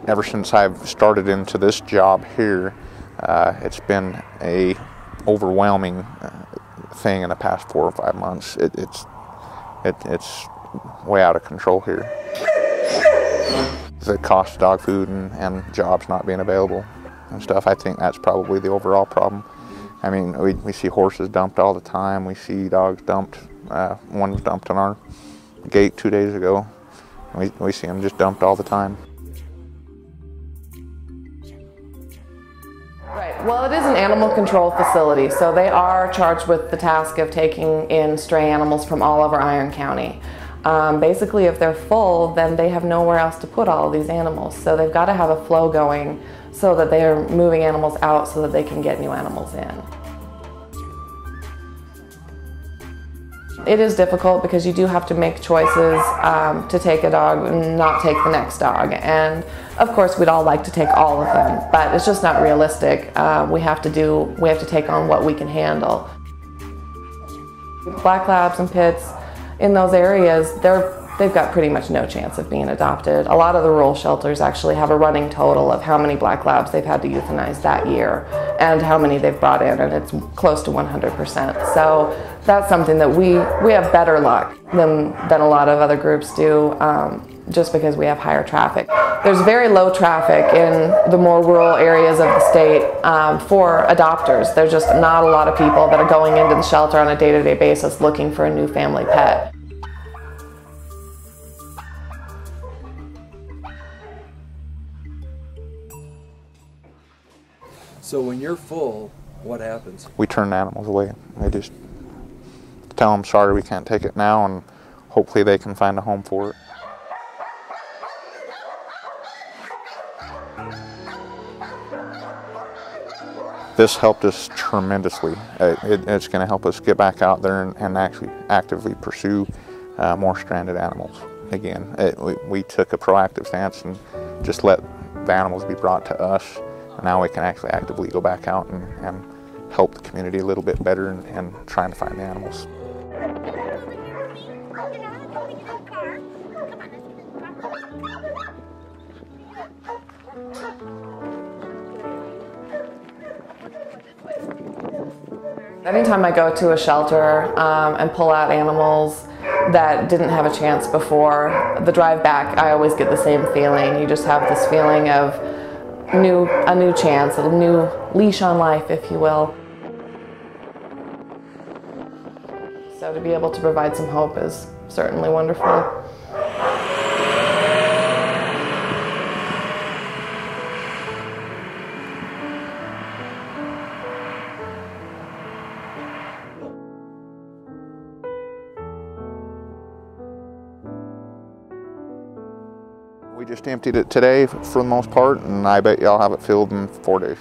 ever since I've started into this job here, it's been a overwhelming thing in the past 4 or 5 months. It's way out of control here. The cost of dog food and jobs not being available and stuff, I think that's probably the overall problem. I mean, we see horses dumped all the time. We see dogs dumped. One was dumped on our gate 2 days ago. We see them just dumped all the time. Right. Well, it is an animal control facility, so they are charged with the task of taking in stray animals from all over Iron County. Basically, if they're full, then they have nowhere else to put all of these animals. So they've got to have a flow going so that they are moving animals out so that they can get new animals in. It is difficult because you do have to make choices to take a dog and not take the next dog. And of course, we'd all like to take all of them, but it's just not realistic. We have to take on what we can handle. Black Labs and pits in those areas, they've got pretty much no chance of being adopted. A lot of the rural shelters actually have a running total of how many Black Labs they've had to euthanize that year and how many they've brought in, and it's close to 100%. So that's something that we have better luck than a lot of other groups do, just because we have higher traffic. There's very low traffic in the more rural areas of the state for adopters. There's just not a lot of people that are going into the shelter on a day-to-day basis looking for a new family pet. So when you're full, what happens? We turn the animals away. We just tell them, sorry, we can't take it now, and hopefully they can find a home for it. This helped us tremendously. It's going to help us get back out there and actually actively pursue more stranded animals. Again, we took a proactive stance and just let the animals be brought to us. And now we can actually actively go back out and help the community a little bit better and trying to find the animals. Anytime I go to a shelter and pull out animals that didn't have a chance before, the drive back, I always get the same feeling. You just have this feeling of a new chance, a new leash on life, if you will. So to be able to provide some hope is certainly wonderful. We just emptied it today for the most part, and I bet y'all have it filled in 4 days.